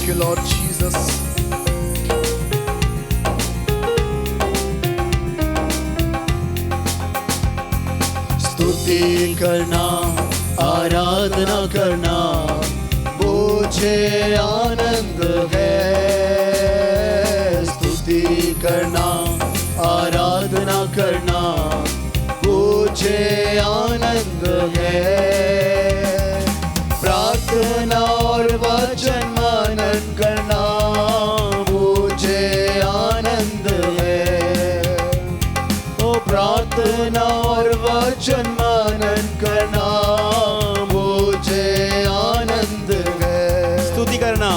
you, Lord Jesus. स्तुति करना, आराधना करना मुझे आनंद है। स्तुति करना, आराधना करना मुझे आनंद है। प्रार्थना और वचन मनन करना मुझे आनंद है। ओ प्रार्थना और वचन मनन करना मुझे आनंद है। स्तुति करना,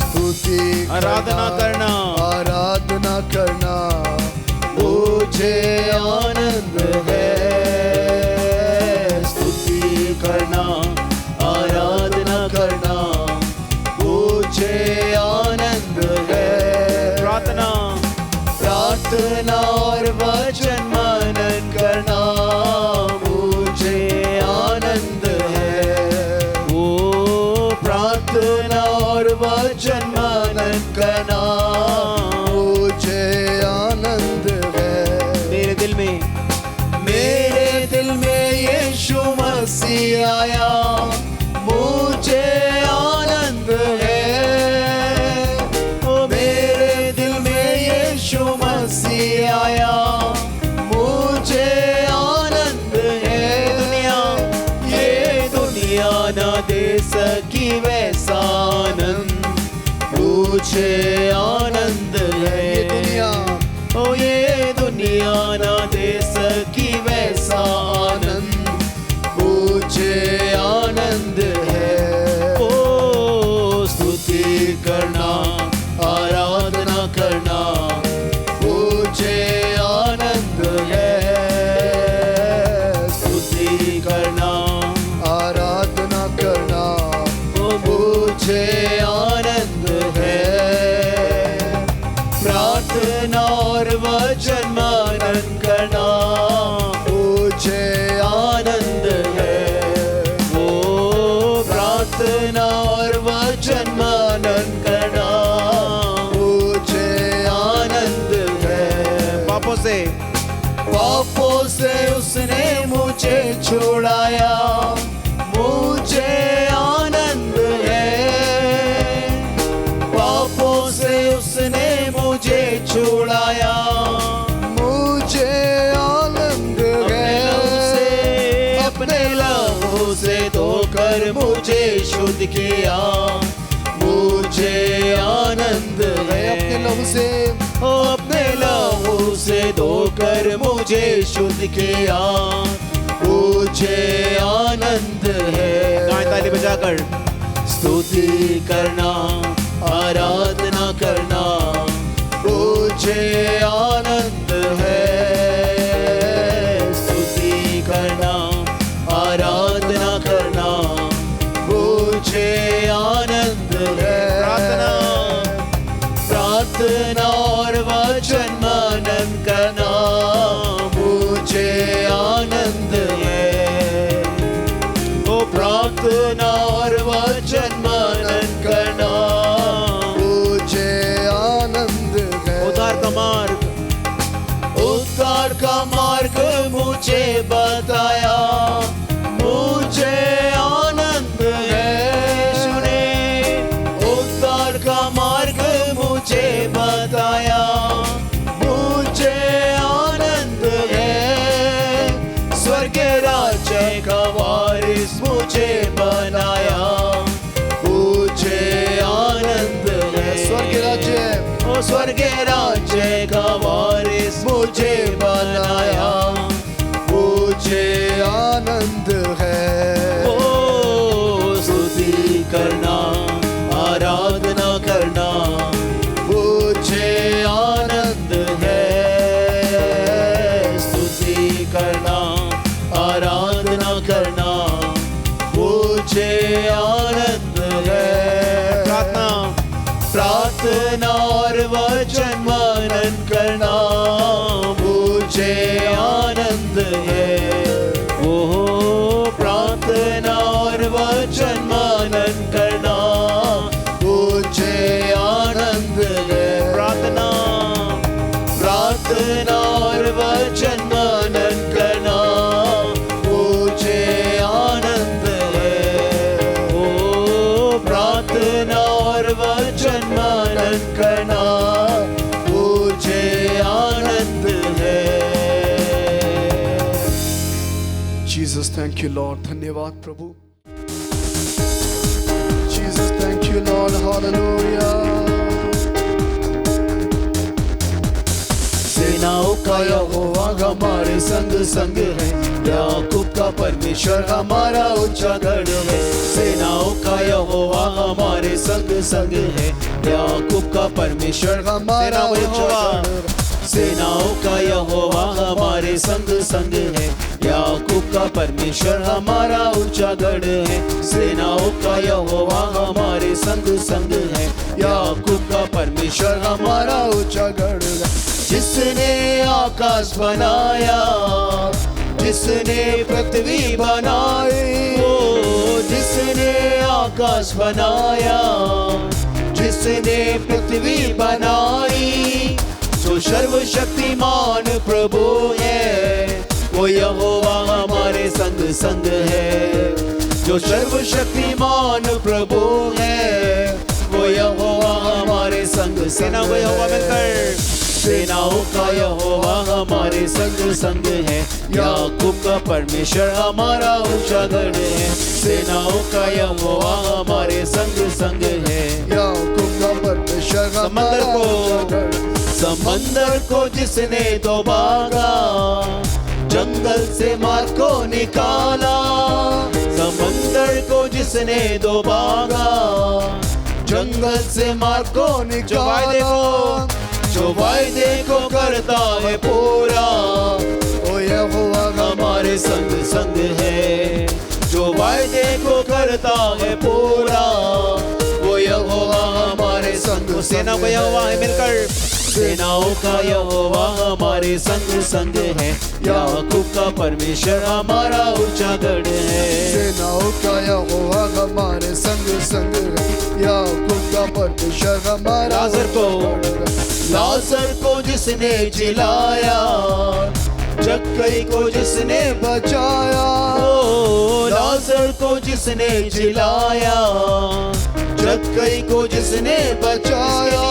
स्तुति आराधना करना, आराधना करना मुझे आनंद है। स्तुति करना, आराधना करना मुझे आनंद है। प्रार्थना, प्रार्थना और वचन मनन करना मुझे आनंद है। ओ प्रार्थना और वचन मनन करना मुझे आनंद है। मेरे दिल में यीशु मसीह आया मुझे आनंद है। ओ मेरे दिल में यीशु मसीह आया मुझे आनंद है। ये दुनिया ना दे सकी वैसा आनंद मुझे आनंद है। ये दुनिया ना दे सकी वैसा आनंद मुझे आनंद है। ओ स्तुति करना, आराधना करना मुझे आनंद है। स्तुति करना, आराधना करना मुझे आनंद है। प्रार्थना और वचन मनन करना मुझे आनंद है। ओ प्रार्थना और वचन मनन करना मुझे आनंद है। पापों से उसने मुझे छुड़ाया मुझे आनंद है। पापों से उसने मुझे छुड़ाया मुझे आनंद है। अपने लहू से धोकर मुझे शुद्ध किया मुझे आनंद है। अपने लहू से धोकर मुझे शुद्ध किया मुझे आनंद है। ताली बजाकर स्तुति करना, आराधना करना मुझे आनंद है। स्तुति करना, आराधना करना मुझे आनंद है। प्रार्थना और वचन मनन करना मुझे आनंद है। ओ प्रार्थना और वचन मनन करना मुझे आनंद है। उद्धार का मार्ग मुझे बताया मुझे आनंद है। सुने उद्धार का मार्ग मुझे बताया मुझे आनंद है। स्वर्ग राज्य का वारिस मुझे बनाया मुझे आनंद है। स्वर्ग राज्य का वारिस मुझे बनाया मुझे आनंद है। ओ स्तुति करना, आराधना करना मुझे आनंद है। स्तुति करना, आराधना करना मुझे आनंद है। प्रार्थना और वचन मनन करना मुझे आनंद है। ओह प्रार्थना और वचन मनन करना मुझे प्रार्थना और वचन मनन करना मुझे आनंद है। जीसस थैंक यू लॉर्ड, धन्यवाद प्रभु। Jesus thank you lord, hallelujah. सेनाओं का यहोवा हमारे संग संग है, याकूब का परमेश्वर हमारा ऊंचा गढ़ है। सेनाओं का यहोवा हमारे संग संग है, याकूब का परमेश्वर हमारा ऊंचा गढ़ है। सेनाओं का यहोवा हमारे संग संग है, याकूब का परमेश्वर हमारा ऊंचा गढ़ है। सेनाओं का यहोवा हमारे संग संग है, याकूब का परमेश्वर हमारा ऊंचा गढ़ है। जिसने आकाश बनाया, जिसने पृथ्वी बनाई, ओ जिसने आकाश बनाया, जिसने पृथ्वी बनाई, जो सर्वशक्तिमान प्रभु है, वो यहोवा हमारे संग संग है। जो सर्वशक्तिमान प्रभु है, वो यहोवा हमारे संग सेनाओं का यहोवा मिलकर, सेनाओं का यहोवा हमारे संग संग है, याकूब का परमेश्वर हमारा ऊंचा गढ़ है। सेनाओं का यहोवा हमारे संग संग है, याकूब का परमेश्वर हमारा ऊंचा गढ़। समंदर को जिसने दबागा, जंगल से मार को निकाला। समंदर को जिसने दबागा, जंगल से मार को निकाला। जो वायदे को करता है पूरा, ओ यहोवा हमारे संग संग है। जो वायदे को करता है पूरा, वो यहोवा हमारे संग। सेनाओं का यहोवा है मिलकर, सेनाओं का यहोवा हमारे संग संग है, याकूब का परमेश्वर हमारा ऊंचा गढ़ है। सेनाओं का यहोवा हमारे संग संग है, याकूब का परमेश्वर हमारा। लाजर को जिसने जिलाया, जक्कई को जिसने बचाया। ओ लाजर को जिसने जिलाया, जक्कई को जिसने बचाया।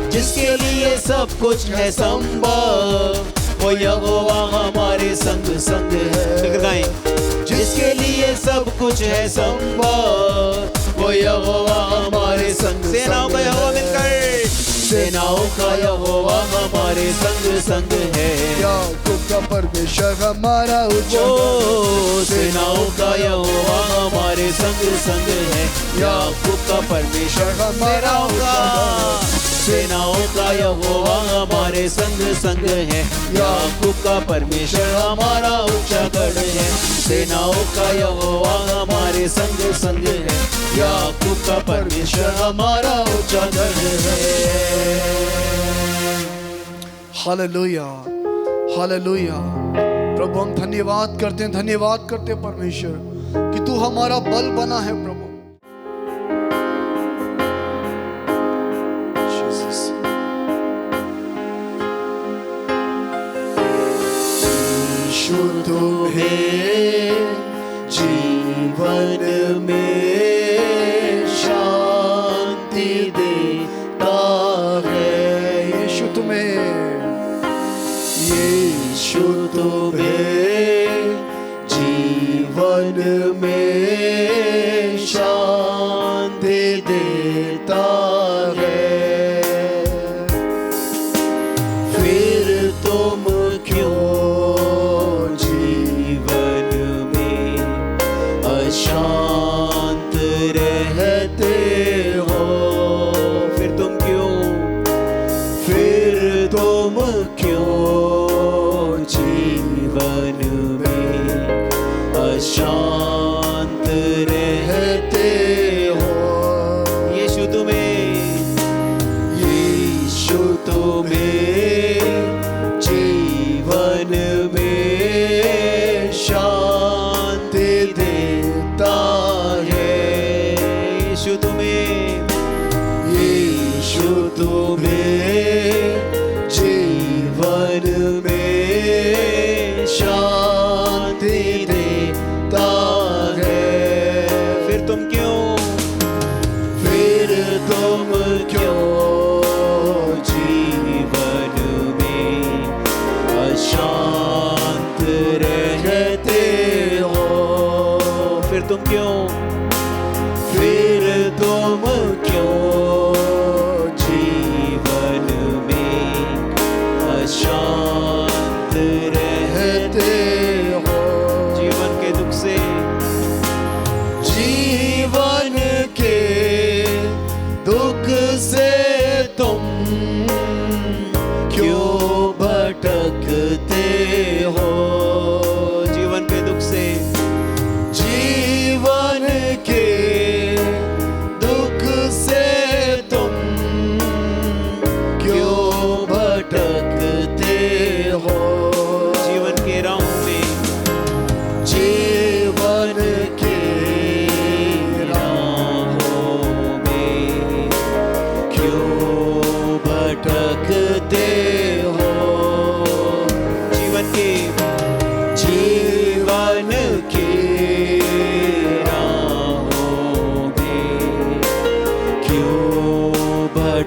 जिसके लिए सब कुछ है संभव, वो यहोवा हमारे संग संग है। जिसके लिए सब कुछ है संभव, वो यहोवा हमारे संग। सेनाओं का यहोवा मिलकर, सेनाओं का यहोवा हमारे संग संग है, याकूब का परमेश्वर हमारा ऊंचा। सेनाओं का यहोवा हमारे संग संग है, याकूब का परमेश्वर हमारा ऊंचा। सेनाओं का यहोवा हमारे संग संग है, याकूब का परमेश्वर हमारा ऊंचा गढ़ है। सेनाओं का यहोवा हमारे संग संग है, याकूब का परमेश्वर हमारा ऊंचा गढ़ है। Hallelujah, hallelujah. प्रभु हम धन्यवाद करते हैं परमेश्वर कि तू हमारा बल बना है प्रभु। तुम्हें जीवन में शांति देता है। यीशु तुम्हें जीवन में शांति देता है। फिर तुम क्यों शांत रहते हो? फिर तुम क्यों जीवन में अशांत रहते हो? यीशु तुम्हें जीवन में शांति देता है। यीशु तुम्हें जीवन में शांति देता है। फिर तुम क्यों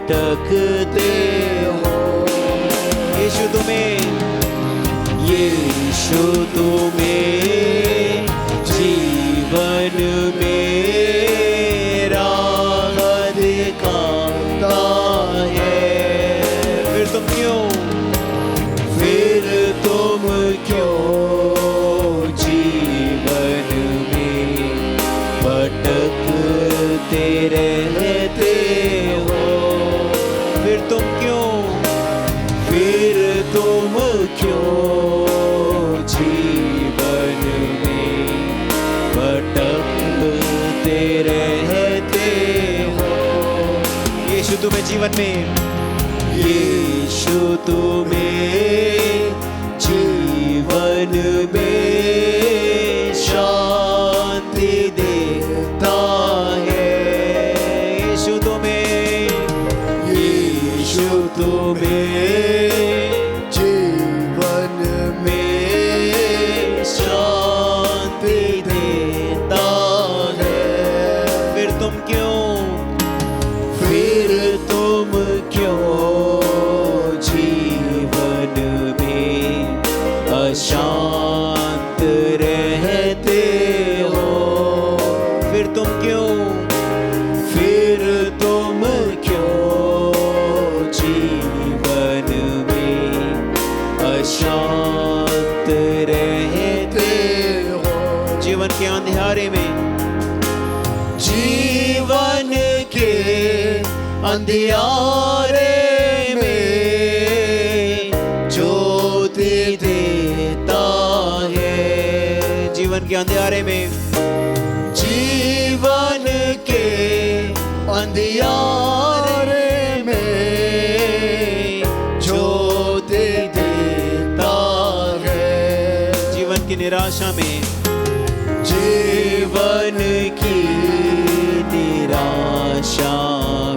भटकते हो। यीशु तुम्हें जीवन में राह दिखाता है। फिर तुम क्यों जीवन में भटकते रहते हो। फिर तुम क्यों जीवन में भटकते रहते हो। यीशु तुम्हें जीवन में जीवन में शांति देता है। यीशु तुम्हें जीवन में शांति देता है। फिर तुम क्यों जीवन में अशांत रहते हो। फिर तुम क्यों जीवन में अशांत रहते हो। जीवन के अंधेरे में अंधियारे में ज्योति देता है। जीवन के अंधेरे में अंधियारे में ज्योति देता है। जीवन की निराशा में निराशा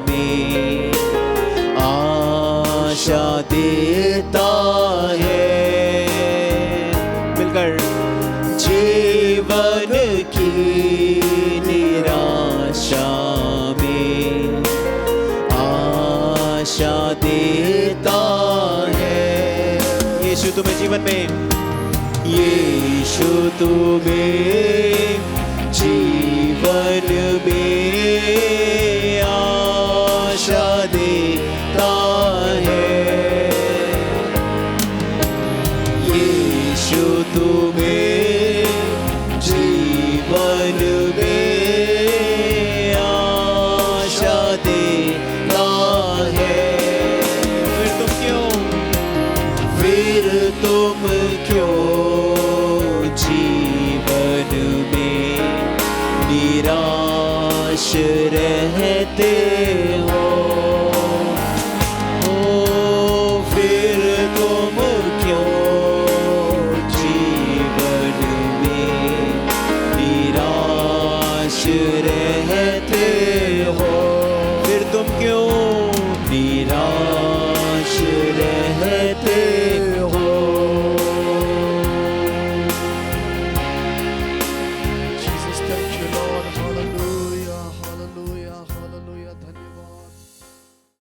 में आशा देता है। मिलकर जीवन की निराशा में आशा देता है। यीशु तुम्हें जीवन में जीवन में आशा देता है। तुम्हें जीवन में आशा देता है। फिर तुम क्यों जीवन में निराश रहते